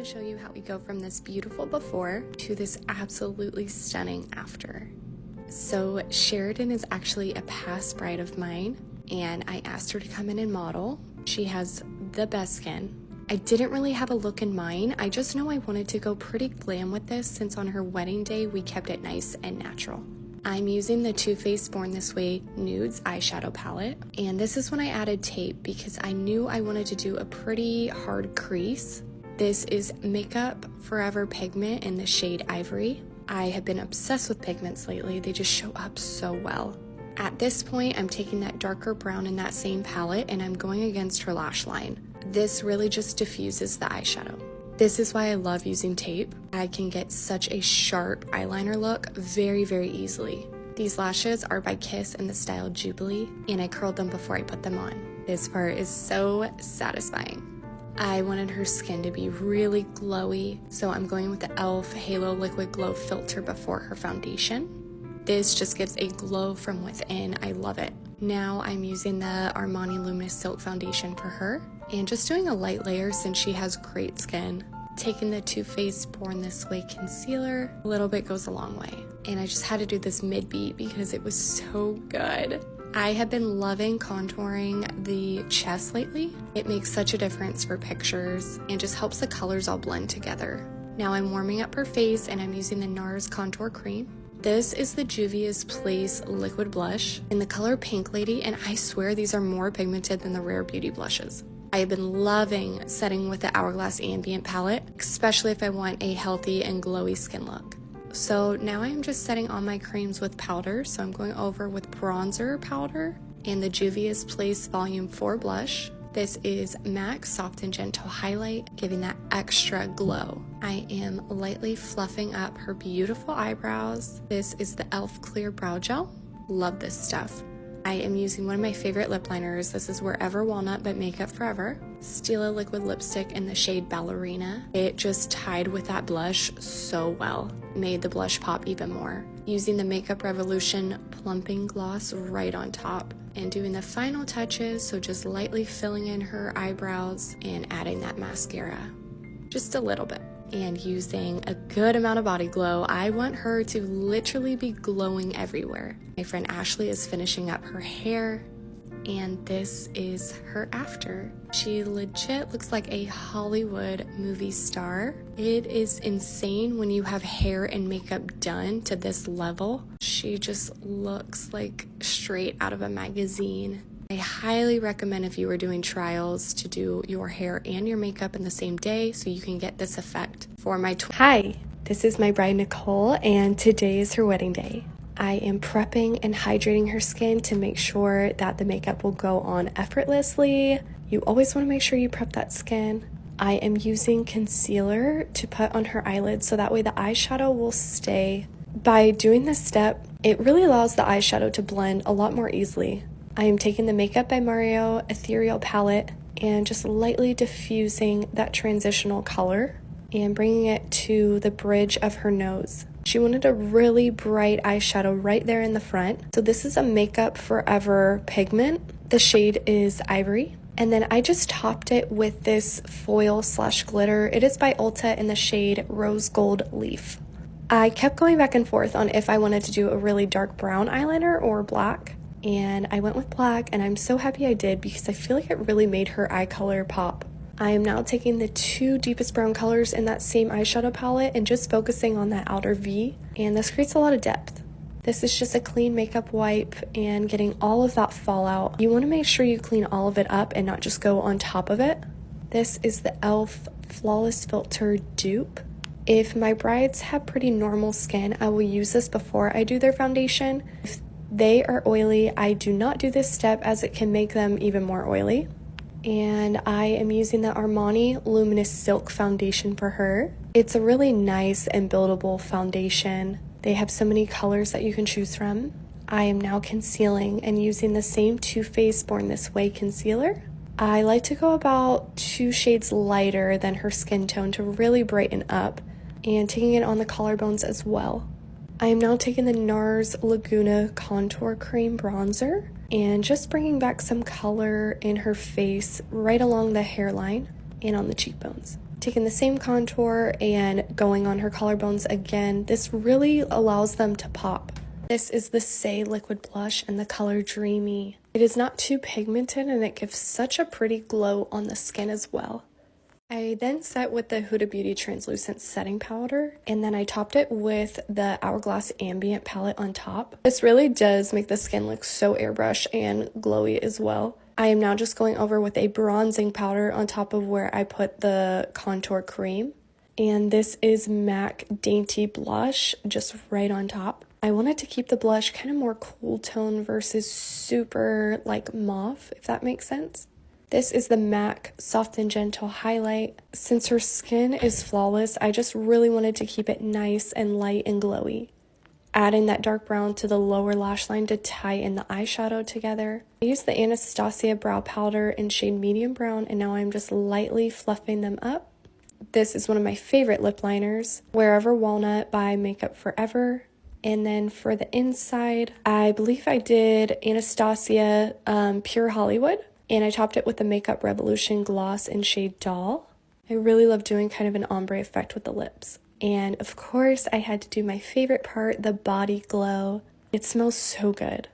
to show you how we go from this beautiful before to this absolutely stunning after. So Sheridan is actually a past bride of mine, and I asked her to come in and model. She has the best skin. I didn't really have a look in mind. I just know I wanted to go pretty glam with this since on her wedding day we kept it nice and natural. I'm using the Too Faced Born This Way Nudes eyeshadow palette, and this is when I added tape because I knew I wanted to do a pretty hard crease. This is Makeup Forever pigment in the shade Ivory. I have been obsessed with pigments lately. They just show up so well. At this point, I'm taking that darker brown in that same palette and I'm going against her lash line. This really just diffuses the eyeshadow. This is why I love using tape. I can get such a sharp eyeliner look very, very easily. These lashes are by Kiss in the style Jubilee, and I curled them before I put them on. This part is so satisfying. I wanted her skin to be really glowy, so I'm going with the e.l.f. Halo Liquid Glow Filter before her foundation. This just gives a glow from within. I love it. Now I'm using the Armani Luminous Silk Foundation for her, and just doing a light layer since she has great skin. Taking the Too Faced Born This Way concealer, a little bit goes a long way. And I just had to do this mid-beat because it was so good. I have been loving contouring the chest lately. It makes such a difference for pictures and just helps the colors all blend together. Now I'm warming up her face and I'm using the NARS Contour Cream. This is the Juvia's Place Liquid Blush in the color Pink Lady, and I swear these are more pigmented than the Rare Beauty blushes. I have been loving setting with the Hourglass Ambient palette, especially if I want a healthy and glowy skin look. So now I'm just setting on my creams with powder, so I'm going over with bronzer powder and the Juvia's Place Volume 4 blush. This is MAC Soft and Gentle Highlight, giving that extra glow. I am lightly fluffing up her beautiful eyebrows. This is the e.l.f. Clear Brow Gel. Love this stuff. I am using one of my favorite lip liners. This is Wherever Walnut by Makeup Forever. Stila Liquid Lipstick in the shade Ballerina. It just tied with that blush so well. Made the blush pop even more. Using the Makeup Revolution Plumping Gloss right on top. And doing the final touches, so just lightly filling in her eyebrows and adding that mascara. Just a little bit. And using a good amount of body glow. I want her to literally be glowing everywhere. My friend Ashley is finishing up her hair, and this is her after. She legit looks like a Hollywood movie star. It is insane when you have hair and makeup done to this level. She just looks like straight out of a magazine. I highly recommend if you are doing trials to do your hair and your makeup in the same day so you can get this effect. For my Hi, this is my bride Nicole, and today is her wedding day. I am prepping and hydrating her skin to make sure that the makeup will go on effortlessly. You always want to make sure you prep that skin. I am using concealer to put on her eyelids so that way the eyeshadow will stay. By doing this step, it really allows the eyeshadow to blend a lot more easily. I am taking the Makeup by Mario Ethereal palette and just lightly diffusing that transitional color and bringing it to the bridge of her nose. She wanted a really bright eyeshadow right there in the front. So this is a Makeup Forever pigment. The shade is Ivory. And then I just topped it with this foil / glitter. It is by Ulta in the shade Rose Gold Leaf. I kept going back and forth on if I wanted to do a really dark brown eyeliner or black. And I went with black, and I'm so happy I did because I feel like it really made her eye color pop. I am now taking the two deepest brown colors in that same eyeshadow palette and just focusing on that outer V, and this creates a lot of depth. This is just a clean makeup wipe and getting all of that fallout. You want to make sure you clean all of it up and not just go on top of it. This is the e.l.f. Flawless Filter Dupe. If my brides have pretty normal skin, I will use this before I do their foundation. If they are oily, I do not do this step as it can make them even more oily. And I am using the Armani Luminous Silk Foundation for her. It's a really nice and buildable foundation. They have so many colors that you can choose from. I am now concealing and using the same Too Faced Born This Way concealer. I like to go about 2 shades lighter than her skin tone to really brighten up, and taking it on the collarbones as well. I am now taking the NARS Laguna Contour Cream Bronzer and just bringing back some color in her face right along the hairline and on the cheekbones. Taking the same contour and going on her collarbones again, this really allows them to pop. This is the Say Liquid Blush in the color Dreamy. It is not too pigmented and it gives such a pretty glow on the skin as well. I then set with the Huda Beauty Translucent Setting Powder, and then I topped it with the Hourglass Ambient palette on top. This really does make the skin look so airbrush and glowy as well. I am now just going over with a bronzing powder on top of where I put the contour cream. And this is MAC Dainty Blush, just right on top. I wanted to keep the blush kind of more cool tone versus super like mauve, if that makes sense. This is the MAC Soft and Gentle Highlight. Since her skin is flawless, I just really wanted to keep it nice and light and glowy. Adding that dark brown to the lower lash line to tie in the eyeshadow together. I used the Anastasia Brow Powder in shade Medium Brown, and now I'm just lightly fluffing them up. This is one of my favorite lip liners, Wherever Walnut by Makeup Forever. And then for the inside, I believe I did Anastasia Pure Hollywood. And I topped it with the Makeup Revolution Gloss in shade Doll. I really love doing kind of an ombre effect with the lips. And of course, I had to do my favorite part, the body glow. It smells so good.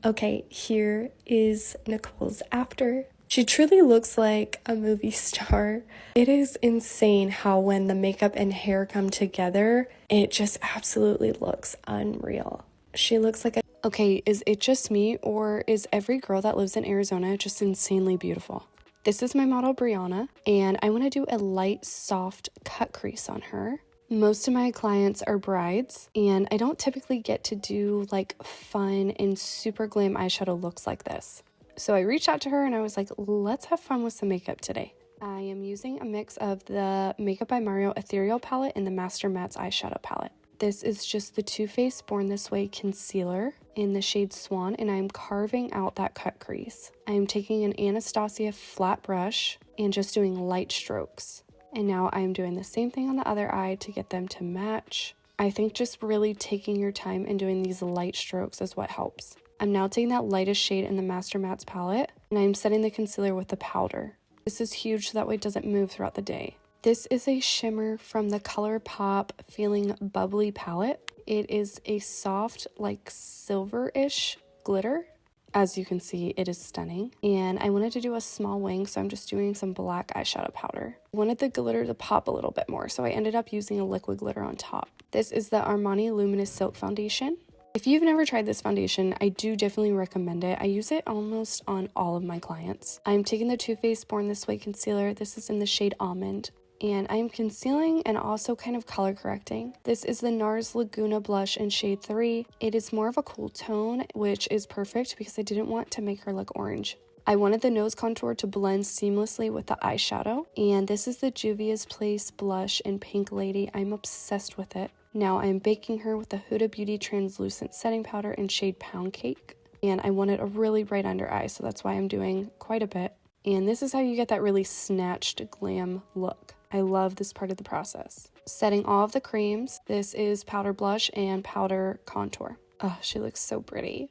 Okay, here is Nicole's after. She truly looks like a movie star. It is insane how when the makeup and hair come together, it just absolutely looks unreal. She looks like a... Okay, is it just me, or is every girl that lives in Arizona just insanely beautiful? This is my model Brianna, and I want to do a light, soft cut crease on her. Most of my clients are brides, and I don't typically get to do like fun and super glam eyeshadow looks like this. So I reached out to her and I was like, let's have fun with some makeup today. I am using a mix of the Makeup by Mario Ethereal palette and the Master Mattes eyeshadow palette. This is just the Too Faced Born This Way concealer in the shade Swan, and I'm carving out that cut crease. I'm taking an Anastasia flat brush and just doing light strokes. And now I'm doing the same thing on the other eye to get them to match. I think just really taking your time and doing these light strokes is what helps. I'm now taking that lightest shade in the Master Mattes palette, and I'm setting the concealer with the powder. This is huge so that way it doesn't move throughout the day. This is a shimmer from the ColourPop Feeling Bubbly palette. It is a soft, like silver-ish glitter. As you can see, it is stunning. And I wanted to do a small wing, so I'm just doing some black eyeshadow powder. I wanted the glitter to pop a little bit more, so I ended up using a liquid glitter on top. This is the Armani Luminous Silk Foundation. If you've never tried this foundation, I do definitely recommend it. I use it almost on all of my clients. I'm taking the Too Faced Born This Way concealer. This is in the shade Almond. And I'm concealing and also kind of color correcting. This is the NARS Laguna blush in shade 3. It is more of a cool tone, which is perfect because I didn't want to make her look orange. I wanted the nose contour to blend seamlessly with the eyeshadow. And this is the Juvia's Place blush in Pink Lady. I'm obsessed with it. Now I'm baking her with the Huda Beauty Translucent Setting Powder in shade Pound Cake. And I wanted a really bright under eye, so that's why I'm doing quite a bit. And this is how you get that really snatched glam look. I love this part of the process. Setting all of the creams. This is powder blush and powder contour. Oh, she looks so pretty.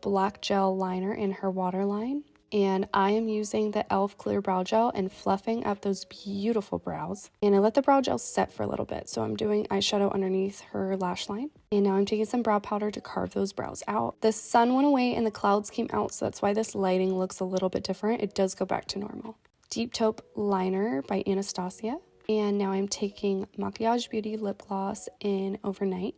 Black gel liner in her waterline. And I am using the e.l.f. Clear Brow Gel and fluffing up those beautiful brows. And I let the brow gel set for a little bit, so I'm doing eyeshadow underneath her lash line. And now I'm taking some brow powder to carve those brows out. The sun went away and the clouds came out, so that's why this lighting looks a little bit different. It does go back to normal. Deep Taupe Liner by Anastasia. And now I'm taking Maquillage Beauty Lip Gloss in Overnight.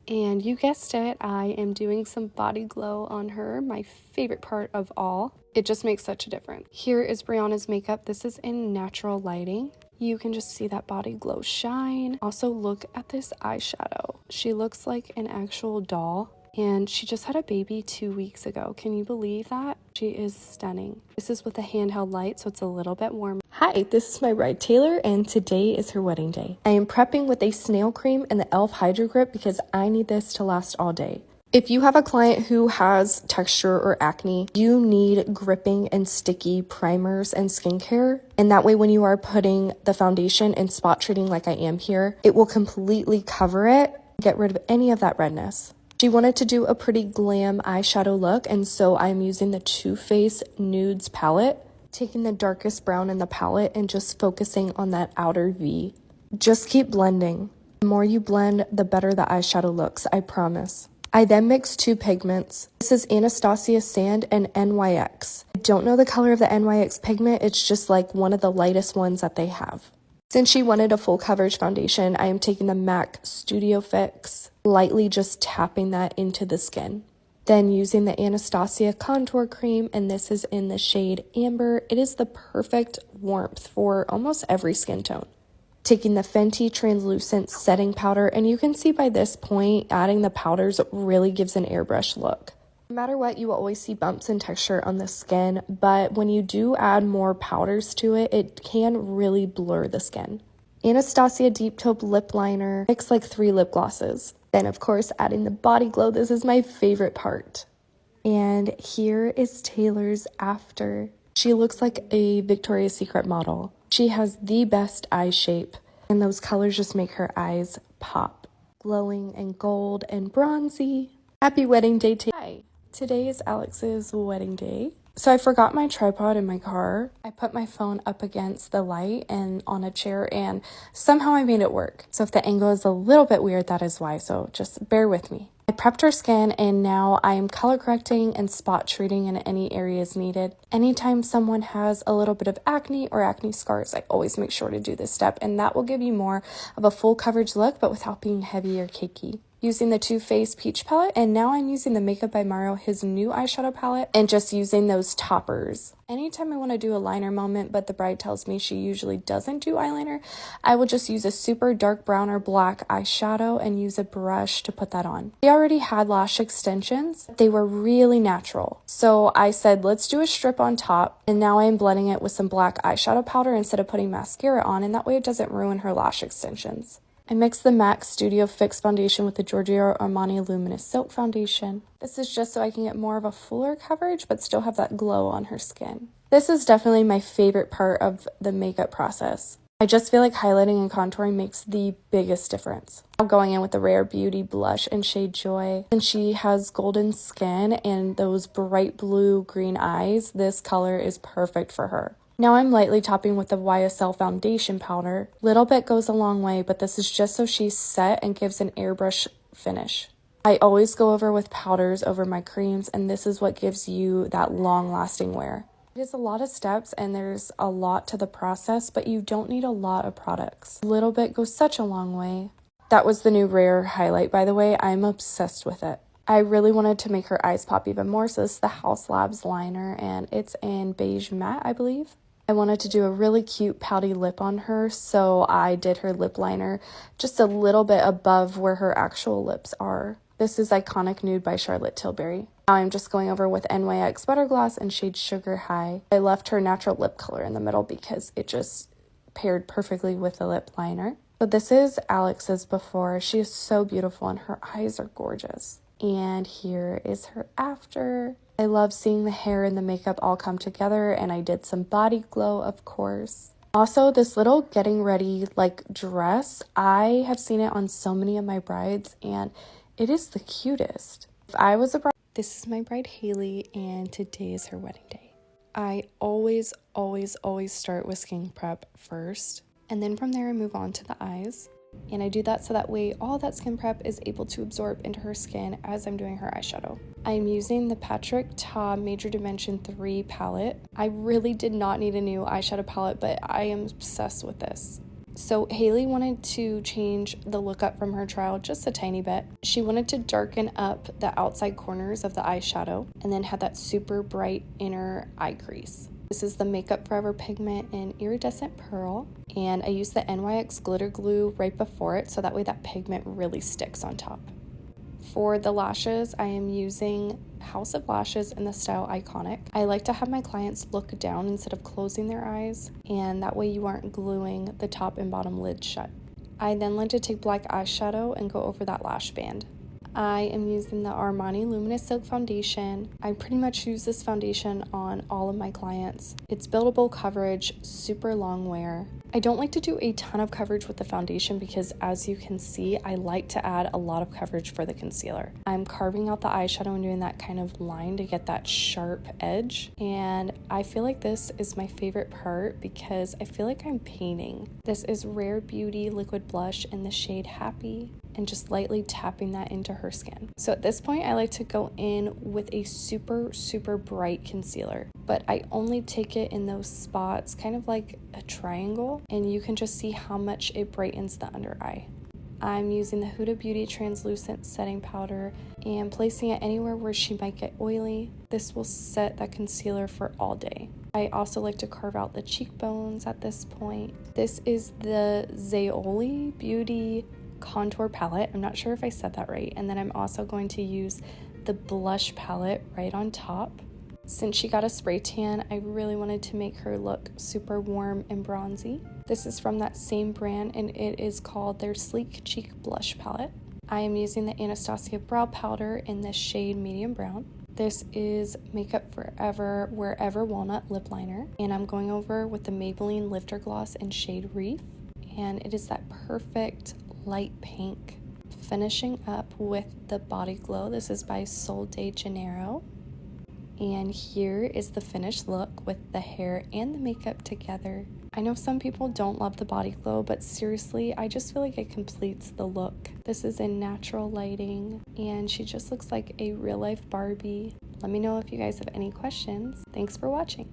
And you guessed it, I am doing some body glow on her, my favorite part of all. It just makes such a difference. Here is Brianna's makeup. This is in natural lighting. You can just see that body glow shine. Also, look at this eyeshadow. She looks like an actual doll. And she just had a baby 2 weeks ago. Can you believe that? She is stunning. This is with a handheld light, so it's a little bit warm. Hi, this is my bride Taylor, and today is her wedding day. I am prepping with a snail cream and the e.l.f. Hydro Grip because I need this to last all day. If you have a client who has texture or acne, you need gripping and sticky primers and skincare. And that way when you are putting the foundation and spot treating like I am here, it will completely cover it, get rid of any of that redness. She wanted to do a pretty glam eyeshadow look, and so I'm using the Too Faced Nudes palette. taking the darkest brown in the palette and just focusing on that outer V. Just keep blending. The more you blend, the better the eyeshadow looks, I promise. I then mixed 2 pigments. This is Anastasia Sand and NYX. I don't know the color of the NYX pigment, it's just like one of the lightest ones that they have. Since she wanted a full coverage foundation, I am taking the MAC Studio Fix, lightly just tapping that into the skin. Then using the Anastasia contour cream, and this is in the shade Amber. It is the perfect warmth for almost every skin tone. Taking the Fenty translucent setting powder, and you can see by this point, adding the powders really gives an airbrush look. No matter what, you will always see bumps in texture on the skin, but when you do add more powders to it, it can really blur the skin. Anastasia Deep Taupe Lip Liner, mix like 3 lip glosses. Then of course adding the body glow, this is my favorite part. And here is Taylor's after. She looks like a Victoria's Secret model. She has the best eye shape, and those colors just make her eyes pop. Glowing and gold and bronzy. Happy wedding day, Hi. Today is Alex's wedding day. So I forgot my tripod in my car. I put my phone up against the light and on a chair, and somehow I made it work. So if the angle is a little bit weird, that is why, so just bear with me. I prepped her skin, and now I am color correcting and spot treating in any areas needed. Anytime someone has a little bit of acne or acne scars, I always make sure to do this step, and that will give you more of a full coverage look, but without being heavy or cakey. Using the Too Faced Peach palette, and now I'm using the Makeup by Mario, his new eyeshadow palette, and just using those toppers. Anytime I want to do a liner moment, but the bride tells me she usually doesn't do eyeliner, I will just use a super dark brown or black eyeshadow and use a brush to put that on. They already had lash extensions. They were really natural. So I said, let's do a strip on top, and now I'm blending it with some black eyeshadow powder instead of putting mascara on, and that way it doesn't ruin her lash extensions. I mixed the MAC Studio Fix foundation with the Giorgio Armani Luminous Silk foundation. This is just so I can get more of a fuller coverage but still have that glow on her skin. This is definitely my favorite part of the makeup process. I just feel like highlighting and contouring makes the biggest difference. I'm going in with the Rare Beauty blush in shade Joy. And she has golden skin and those bright blue-green eyes. This color is perfect for her. Now I'm lightly topping with the YSL foundation powder. Little bit goes a long way, but this is just so she's set and gives an airbrush finish. I always go over with powders over my creams, and this is what gives you that long-lasting wear. It is a lot of steps and there's a lot to the process, but you don't need a lot of products. A little bit goes such a long way. That was the new Rare highlight, by the way. I'm obsessed with it. I really wanted to make her eyes pop even more, so this is the Haus Labs liner, and it's in beige matte, I believe. I wanted to do a really cute pouty lip on her, so I did her lip liner just a little bit above where her actual lips are. This is Iconic Nude by Charlotte Tilbury. Now I'm just going over with NYX Butter Gloss in shade Sugar High. I left her natural lip color in the middle because it just paired perfectly with the lip liner. But this is Alex's before. She is so beautiful and her eyes are gorgeous. And here is her after. I love seeing the hair and the makeup all come together, and I did some body glow, of course. Also, this little getting ready like dress, I have seen it on so many of my brides, and it is the cutest. If I was a bride, this is my bride Haley, and today is her wedding day. I always start with skin prep first, and then from there I move on to the eyes. And I do that so that way all that skin prep is able to absorb into her skin as I'm doing her eyeshadow. I'm using the Patrick Ta Major Dimension 3 palette. I really did not need a new eyeshadow palette, but I am obsessed with this. So Haley wanted to change the look up from her trial just a tiny bit. She wanted to darken up the outside corners of the eyeshadow and then have that super bright inner eye crease. This is the Makeup Forever pigment in Iridescent Pearl, and I used the NYX glitter glue right before it so that way that pigment really sticks on top. For the lashes, I am using House of Lashes in the style Iconic. I like to have my clients look down instead of closing their eyes, and that way you aren't gluing the top and bottom lids shut. I then like to take black eyeshadow and go over that lash band. I am using the Armani Luminous Silk foundation. I pretty much use this foundation on all of my clients. It's buildable coverage, super long wear. I don't like to do a ton of coverage with the foundation because, as you can see, I like to add a lot of coverage for the concealer. I'm carving out the eyeshadow and doing that kind of line to get that sharp edge, and I feel like this is my favorite part because I feel like I'm painting. This is Rare Beauty liquid blush in the shade Happy, and just lightly tapping that into her skin. So at this point, I like to go in with a super bright concealer, but I only take it in those spots, kind of like a triangle, and you can just see how much it brightens the under eye. I'm using the Huda Beauty translucent setting powder and placing it anywhere where she might get oily. This will set that concealer for all day. I also like to carve out the cheekbones at this point. This is the Zayoli Beauty contour palette. I'm not sure if I said that right. And then I'm also going to use the blush palette right on top. Since she got a spray tan, I really wanted to make her look super warm and bronzy. This is from that same brand, and it is called their Sleek Cheek Blush Palette. I am using the Anastasia brow powder in the shade medium brown. This is Makeup Forever Wherever Walnut lip liner, and I'm going over with the Maybelline Lifter Gloss in shade Reef, and it is that perfect light pink. Finishing up with the Body Glow. This is by Sol de Janeiro. And here is the finished look with the hair and the makeup together. I know some people don't love the Body Glow, but seriously, I just feel like it completes the look. This is in natural lighting, and she just looks like a real life Barbie. Let me know if you guys have any questions. Thanks for watching.